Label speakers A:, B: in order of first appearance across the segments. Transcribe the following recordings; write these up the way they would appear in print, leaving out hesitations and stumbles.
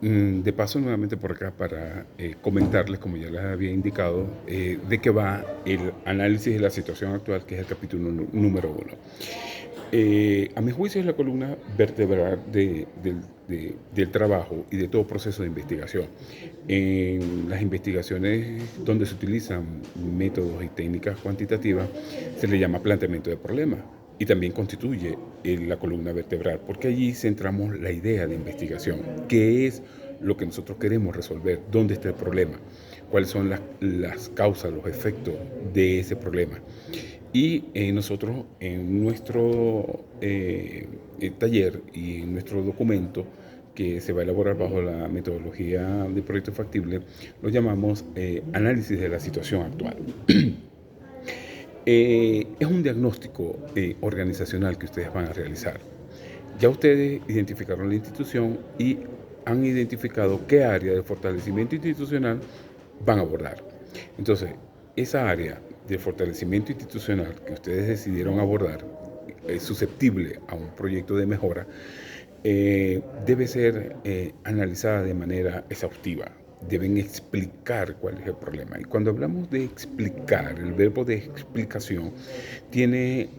A: De paso, nuevamente por acá para comentarles, como ya les había indicado, de qué va el análisis de la situación actual, que es el capítulo número uno. A mi juicio es la columna vertebral del trabajo y de todo proceso de investigación. En las investigaciones donde se utilizan métodos y técnicas cuantitativas se le llama planteamiento de problemas y también constituye la columna vertebral, porque allí centramos la idea de investigación, qué es lo que nosotros queremos resolver, dónde está el problema, cuáles son las causas, los efectos de ese problema. Y nosotros en nuestro taller y en nuestro documento que se va a elaborar bajo la metodología de proyecto factible, lo llamamos análisis de la situación actual. Es un diagnóstico organizacional que ustedes van a realizar. Ya ustedes identificaron la institución y han identificado qué área de fortalecimiento institucional van a abordar. Entonces, esa área de fortalecimiento institucional que ustedes decidieron abordar es susceptible a un proyecto de mejora, debe ser analizada de manera exhaustiva. Deben explicar cuál es el problema. Y cuando hablamos de explicar, el verbo de explicación tiene,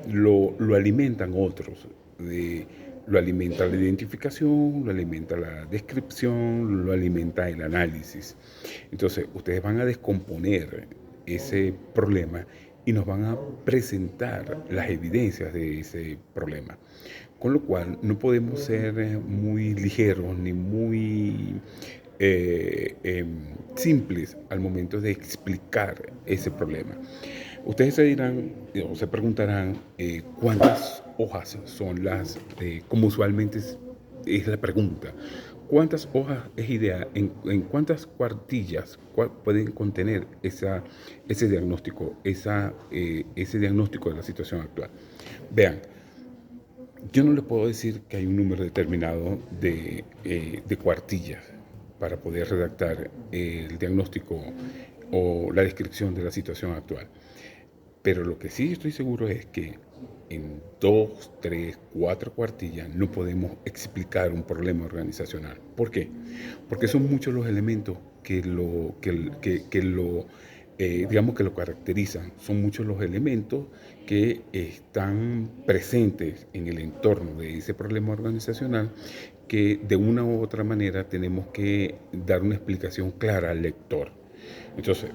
A: lo alimentan otros. Lo alimenta la identificación, lo alimenta la descripción, lo alimenta el análisis. Entonces, ustedes van a descomponer ese problema y nos van a presentar las evidencias de ese problema. Con lo cual, no podemos ser muy ligeros ni muy simples al momento de explicar ese problema. Ustedes se dirán o se preguntarán cuántas hojas son como usualmente es la pregunta. ¿Cuántas hojas es ideal? ¿En cuántas cuartillas pueden contener ese diagnóstico, ese diagnóstico de la situación actual? Vean, yo no les puedo decir que hay un número determinado de cuartillas para poder redactar el diagnóstico o la descripción de la situación actual. Pero lo que sí estoy seguro es que en 2, 3, 4 cuartillas no podemos explicar un problema organizacional. ¿Por qué? Porque son muchos los elementos digamos que lo caracterizan. Son muchos los elementos que están presentes en el entorno de ese problema organizacional que de una u otra manera tenemos que dar una explicación clara al lector. Entonces,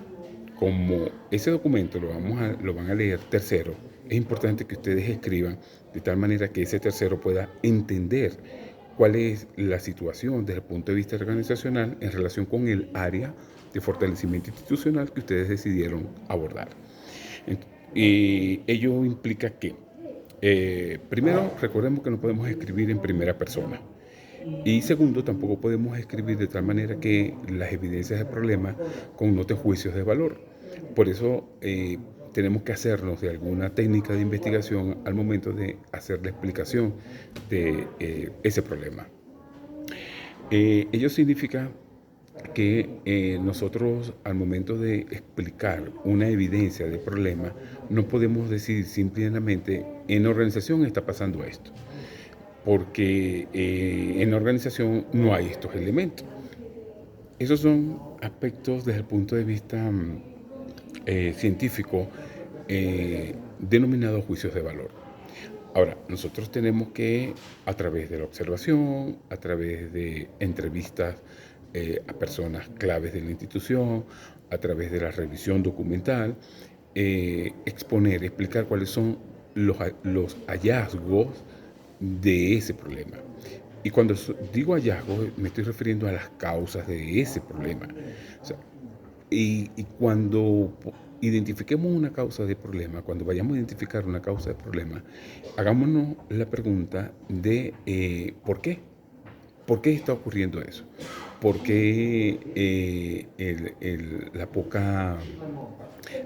A: como ese documento lo van a leer tercero, es importante que ustedes escriban de tal manera que ese tercero pueda entender cuál es la situación desde el punto de vista organizacional en relación con el área de fortalecimiento institucional que ustedes decidieron abordar. Y ello implica que, primero, recordemos que no podemos escribir en primera persona. Y segundo, tampoco podemos escribir de tal manera que las evidencias del problema connoten juicios de valor. Por eso tenemos que hacernos de alguna técnica de investigación al momento de hacer la explicación de ese problema. Ello significa que nosotros al momento de explicar una evidencia de problema no podemos decir simplemente en la organización está pasando esto, porque en la organización no hay estos elementos. Esos son aspectos desde el punto de vista científico denominados juicios de valor. Ahora, nosotros tenemos que, a través de la observación, a través de entrevistas a personas claves de la institución, a través de la revisión documental, explicar cuáles son los hallazgos de ese problema. Y cuando digo hallazgos, me estoy refiriendo a las causas de ese problema. O sea, y cuando identifiquemos una causa de problema, cuando vayamos a identificar una causa de problema, hagámonos la pregunta de ¿por qué? ¿Por qué está ocurriendo eso? ¿Por qué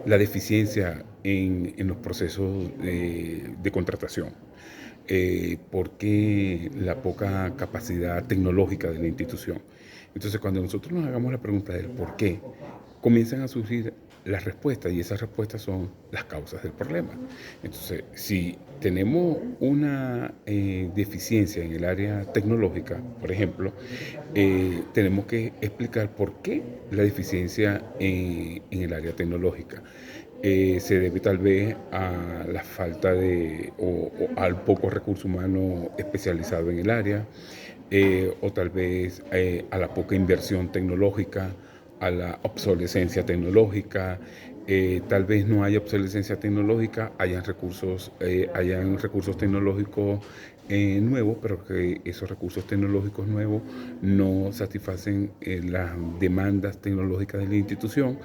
A: la deficiencia en los procesos de contratación? ¿Por qué la poca capacidad tecnológica de la institución? Entonces, cuando nosotros nos hagamos la pregunta del por qué, comienzan a surgir las respuestas, y esas respuestas son las causas del problema. Entonces, si tenemos una deficiencia en el área tecnológica, por ejemplo, tenemos que explicar por qué la deficiencia en el área tecnológica. Se debe tal vez a la falta o al poco recurso humano especializado en el área, o tal vez a la poca inversión tecnológica, a la obsolescencia tecnológica. Tal vez no haya obsolescencia tecnológica, hayan recursos tecnológicos nuevos, pero que esos recursos tecnológicos nuevos no satisfacen las demandas tecnológicas de la institución,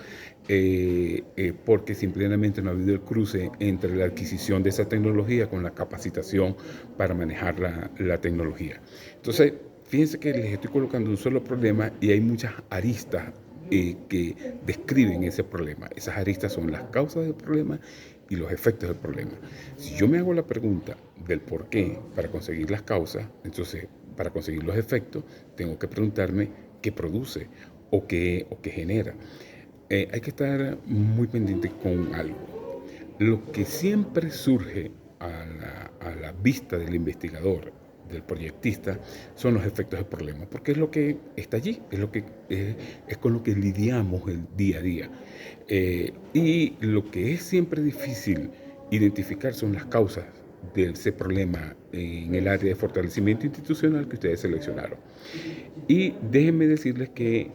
A: porque simplemente no ha habido el cruce entre la adquisición de esa tecnología con la capacitación para manejar la tecnología. Entonces, fíjense que les estoy colocando un solo problema y hay muchas aristas que describen ese problema. Esas aristas son las causas del problema y los efectos del problema. Si yo me hago la pregunta del por qué para conseguir las causas, entonces para conseguir los efectos tengo que preguntarme qué produce o qué genera. Hay que estar muy pendiente con algo. Lo que siempre surge a la vista del investigador, del proyectista, son los efectos del problema, porque es lo que está allí, es con lo que lidiamos el día a día. Y lo que es siempre difícil identificar son las causas de ese problema en el área de fortalecimiento institucional que ustedes seleccionaron. Y déjenme decirles que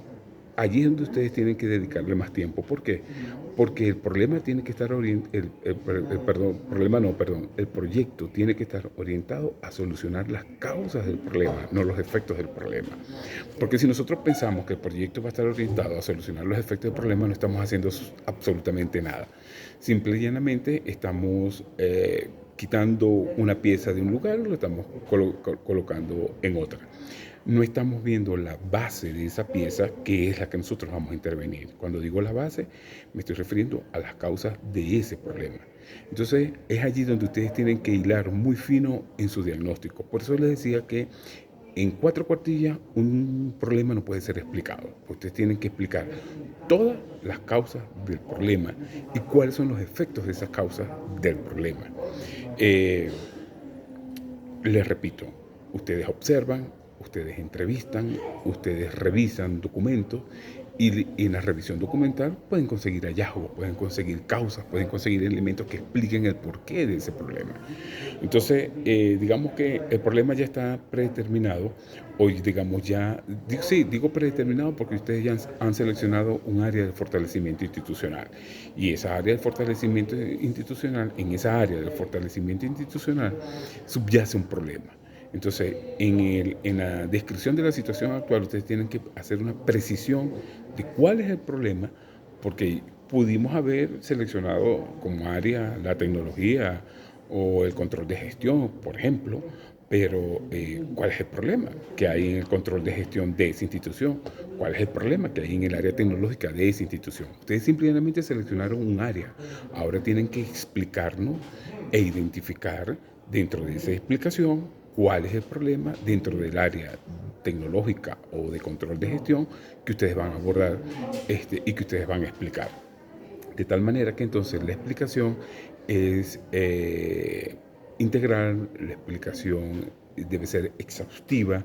A: allí es donde ustedes tienen que dedicarle más tiempo. ¿Por qué? Porque el problema tiene que estar el proyecto tiene que estar orientado a solucionar las causas del problema, no los efectos del problema. Porque si nosotros pensamos que el proyecto va a estar orientado a solucionar los efectos del problema, no estamos haciendo absolutamente nada. Simple y llanamente estamos quitando una pieza de un lugar y lo estamos colocando en otra. No estamos viendo la base de esa pieza, que es la que nosotros vamos a intervenir. Cuando digo la base, me estoy refiriendo a las causas de ese problema. Entonces, es allí donde ustedes tienen que hilar muy fino en su diagnóstico. Por eso les decía que en 4 cuartillas un problema no puede ser explicado. Ustedes tienen que explicar todas las causas del problema y cuáles son los efectos de esas causas del problema. Les repito, ustedes observan, ustedes entrevistan, ustedes revisan documentos y en la revisión documental pueden conseguir hallazgos, pueden conseguir causas, pueden conseguir elementos que expliquen el porqué de ese problema. Entonces, digamos que el problema ya está predeterminado, o digamos digo predeterminado porque ustedes ya han seleccionado un área de fortalecimiento institucional. Y esa área de fortalecimiento institucional, en esa área del fortalecimiento institucional subyace un problema. Entonces, en la descripción de la situación actual, ustedes tienen que hacer una precisión de cuál es el problema, porque pudimos haber seleccionado como área la tecnología o el control de gestión, por ejemplo, pero ¿cuál es el problema que hay en el control de gestión de esa institución? ¿Cuál es el problema que hay en el área tecnológica de esa institución? Ustedes simplemente seleccionaron un área. Ahora tienen que explicarnos e identificar dentro de esa explicación cuál es el problema dentro del área tecnológica o de control de gestión que ustedes van a abordar y que ustedes van a explicar. De tal manera que entonces la explicación es integral, la explicación debe ser exhaustiva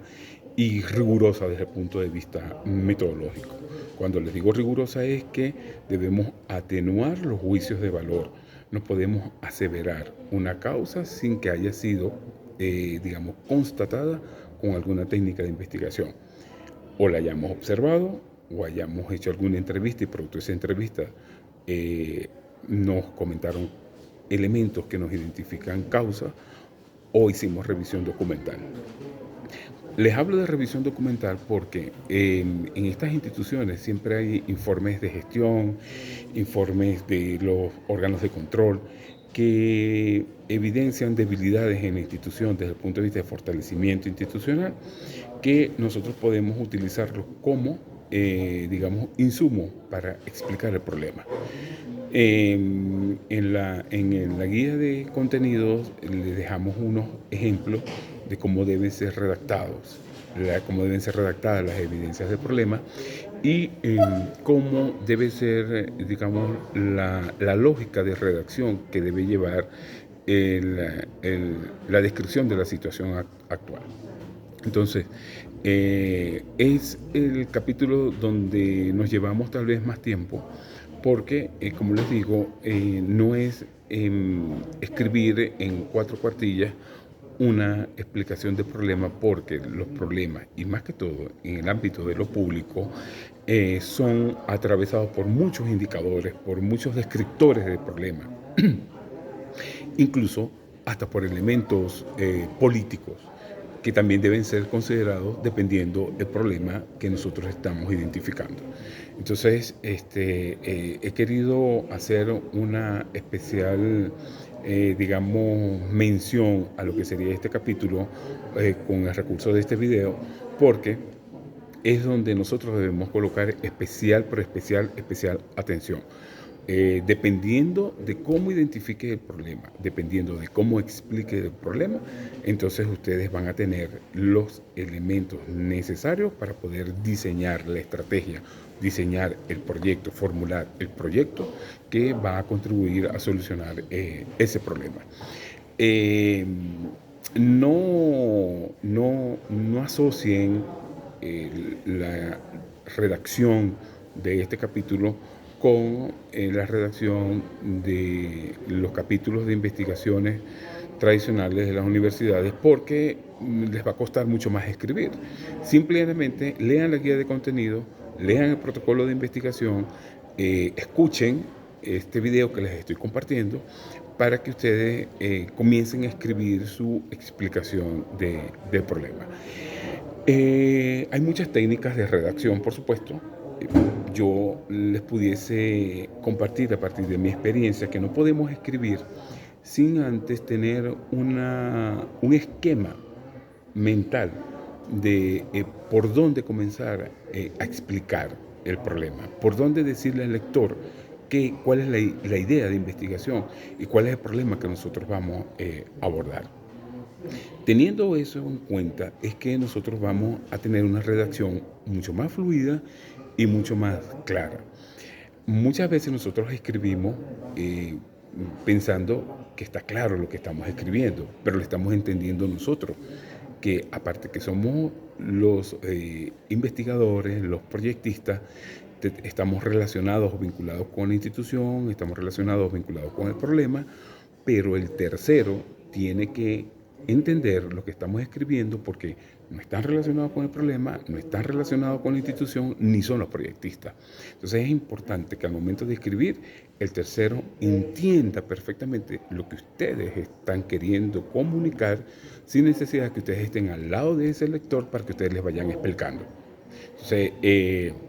A: y rigurosa desde el punto de vista metodológico. Cuando les digo rigurosa es que debemos atenuar los juicios de valor. No podemos aseverar una causa sin que haya sido, constatada con alguna técnica de investigación. O la hayamos observado, o hayamos hecho alguna entrevista y producto de esa entrevista nos comentaron elementos que nos identifican causas, o hicimos revisión documental. Les hablo de revisión documental porque en estas instituciones siempre hay informes de gestión, informes de los órganos de control que evidencian debilidades en la institución desde el punto de vista de fortalecimiento institucional, que nosotros podemos utilizarlos como, insumo para explicar el problema. En la guía de contenidos les dejamos unos ejemplos de cómo deben ser redactadas las evidencias del problema, y cómo debe ser, digamos, la lógica de redacción que debe llevar la descripción de la situación actual. Entonces, es el capítulo donde nos llevamos tal vez más tiempo, porque, como les digo, no es escribir en 4 cuartillas una explicación del problema, porque los problemas, y más que todo en el ámbito de lo público, son atravesados por muchos indicadores, por muchos descriptores del problema, incluso hasta por elementos políticos que también deben ser considerados dependiendo del problema que nosotros estamos identificando. Entonces, he querido hacer una especial, digamos, mención a lo que sería este capítulo con el recurso de este video, porque es donde nosotros debemos colocar especial, pero especial atención. Dependiendo de cómo identifique el problema, dependiendo de cómo explique el problema, entonces ustedes van a tener los elementos necesarios para poder diseñar la estrategia, diseñar el proyecto, formular el proyecto que va a contribuir a solucionar ese problema. No asocien la redacción de este capítulo con la redacción de los capítulos de investigaciones tradicionales de las universidades, porque les va a costar mucho más escribir. Simplemente lean la guía de contenido, lean el protocolo de investigación, escuchen este video que les estoy compartiendo para que ustedes comiencen a escribir su explicación del problema. Hay muchas técnicas de redacción, por supuesto. Yo les pudiese compartir a partir de mi experiencia que no podemos escribir sin antes tener un esquema mental de por dónde comenzar a explicar el problema, por dónde decirle al lector cuál es la idea de investigación y cuál es el problema que nosotros vamos a abordar. Teniendo eso en cuenta, es que nosotros vamos a tener una redacción mucho más fluida y mucho más clara. Muchas veces nosotros escribimos pensando que está claro lo que estamos escribiendo, pero lo estamos entendiendo nosotros, que aparte que somos los investigadores, los proyectistas, estamos relacionados o vinculados con la institución, estamos relacionados o vinculados con el problema, pero el tercero tiene que entender lo que estamos escribiendo porque no están relacionados con el problema, no están relacionados con la institución, ni son los proyectistas. Entonces es importante que al momento de escribir, el tercero entienda perfectamente lo que ustedes están queriendo comunicar, sin necesidad de que ustedes estén al lado de ese lector para que ustedes les vayan explicando. Entonces,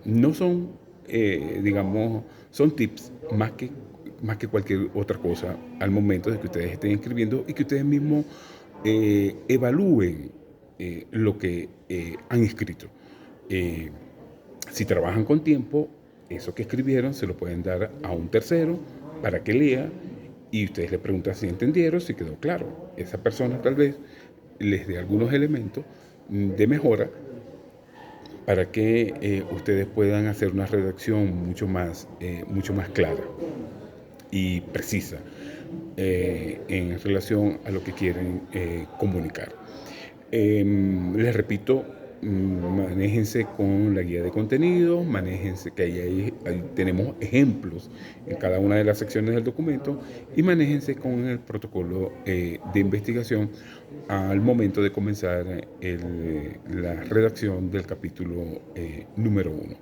A: no son, digamos, son tips más que cualquier otra cosa al momento de que ustedes estén escribiendo y que ustedes mismos evalúen lo que han escrito. Si trabajan con tiempo, eso que escribieron se lo pueden dar a un tercero para que lea y ustedes le preguntan si entendieron, si quedó claro. Esa persona tal vez les dé algunos elementos de mejora para que ustedes puedan hacer una redacción mucho más clara y precisa en relación a lo que quieren comunicar. Les repito, manéjense con la guía de contenido, manéjense que ahí tenemos ejemplos en cada una de las secciones del documento y manéjense con el protocolo de investigación al momento de comenzar la redacción del capítulo número 1.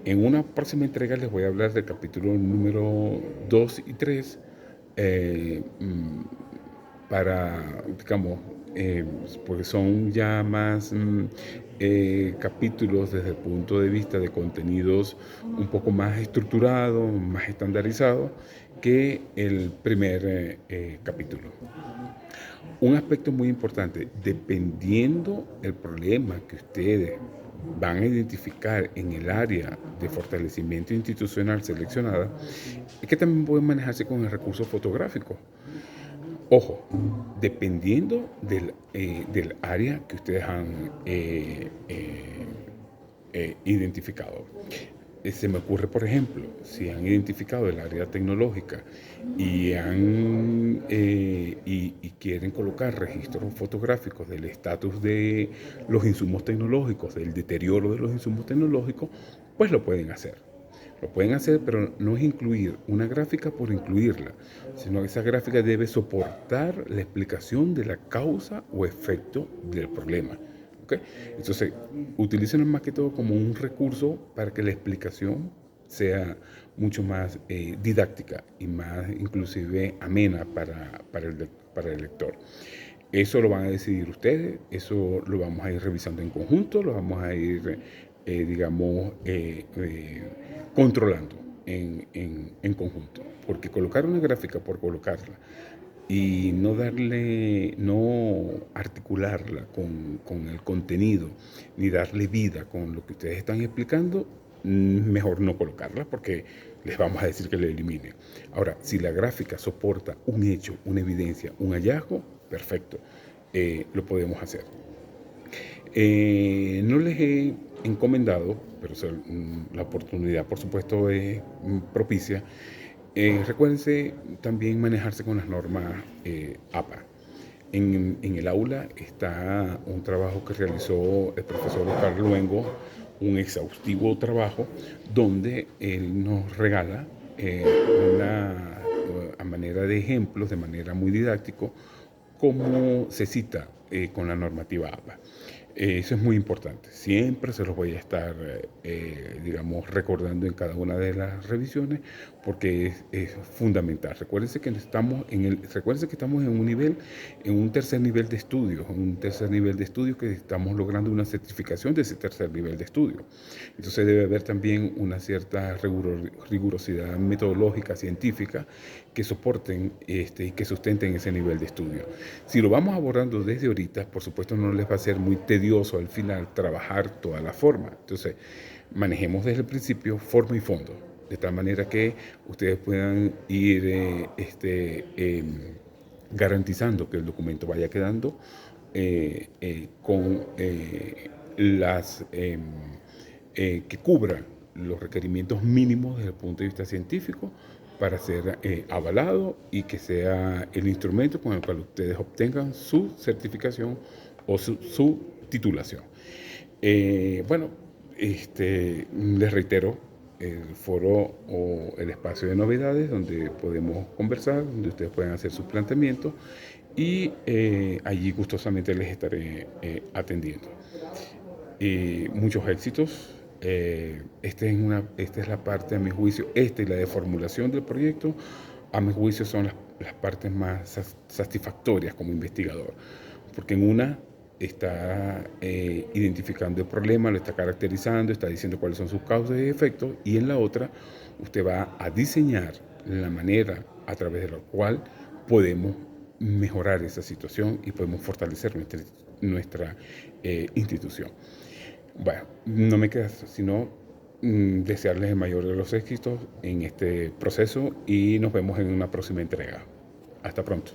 A: En una próxima entrega les voy a hablar del capítulo número 2 y 3 para, digamos, porque son ya más capítulos desde el punto de vista de contenidos un poco más estructurados, más estandarizados que el primer capítulo. Un aspecto muy importante, dependiendo el problema que ustedes van a identificar en el área de fortalecimiento institucional seleccionada, es que también pueden manejarse con el recurso fotográfico. Ojo, dependiendo del área que ustedes han identificado. Se me ocurre, por ejemplo, si han identificado el área tecnológica y quieren colocar registros fotográficos del estatus de los insumos tecnológicos, del deterioro de los insumos tecnológicos, pues lo pueden hacer. Lo pueden hacer, pero no es incluir una gráfica por incluirla, sino que esa gráfica debe soportar la explicación de la causa o efecto del problema. ¿Okay? Entonces, utilícenlo más que todo como un recurso para que la explicación sea mucho más didáctica y más inclusive amena para el lector. Eso lo van a decidir ustedes, eso lo vamos a ir revisando en conjunto, lo vamos a ir, controlando en conjunto. Porque colocar una gráfica por colocarla y no articularla con el contenido, ni darle vida con lo que ustedes están explicando, mejor no colocarla porque les vamos a decir que la eliminen. Ahora, si la gráfica soporta un hecho, una evidencia, un hallazgo, perfecto, lo podemos hacer. No les he encomendado, pero la oportunidad por supuesto es propicia. Recuérdense también manejarse con las normas APA. En el aula está un trabajo que realizó el profesor Oscar Luengo, un exhaustivo trabajo donde él nos regala a manera de ejemplos, de manera muy didáctico, cómo se cita con la normativa APA. Eso es muy importante. Siempre se los voy a estar, recordando en cada una de las revisiones porque es fundamental. Recuérdense que estamos en un nivel, en un tercer nivel de estudio, que estamos logrando una certificación de ese tercer nivel de estudio. Entonces debe haber también una cierta rigurosidad metodológica, científica, que soporten y que sustenten ese nivel de estudio. Si lo vamos abordando desde ahorita, por supuesto no les va a ser muy tedioso al final trabajar toda la forma. Entonces, manejemos desde el principio forma y fondo, de tal manera que ustedes puedan ir garantizando que el documento vaya quedando con que cubra los requerimientos mínimos desde el punto de vista científico para ser avalado y que sea el instrumento con el cual ustedes obtengan su certificación o su titulación. Les reitero, el foro o el espacio de novedades donde podemos conversar, donde ustedes pueden hacer sus planteamientos y allí gustosamente les estaré atendiendo. Muchos éxitos. Esta es la parte, a mi juicio, y la de formulación del proyecto, a mi juicio son las partes más satisfactorias como investigador, porque en una está identificando el problema, lo está caracterizando, está diciendo cuáles son sus causas y efectos, y en la otra usted va a diseñar la manera a través de la cual podemos mejorar esa situación y podemos fortalecer nuestra institución. Bueno, no me queda sino desearles el mayor de los éxitos en este proceso y nos vemos en una próxima entrega. Hasta pronto.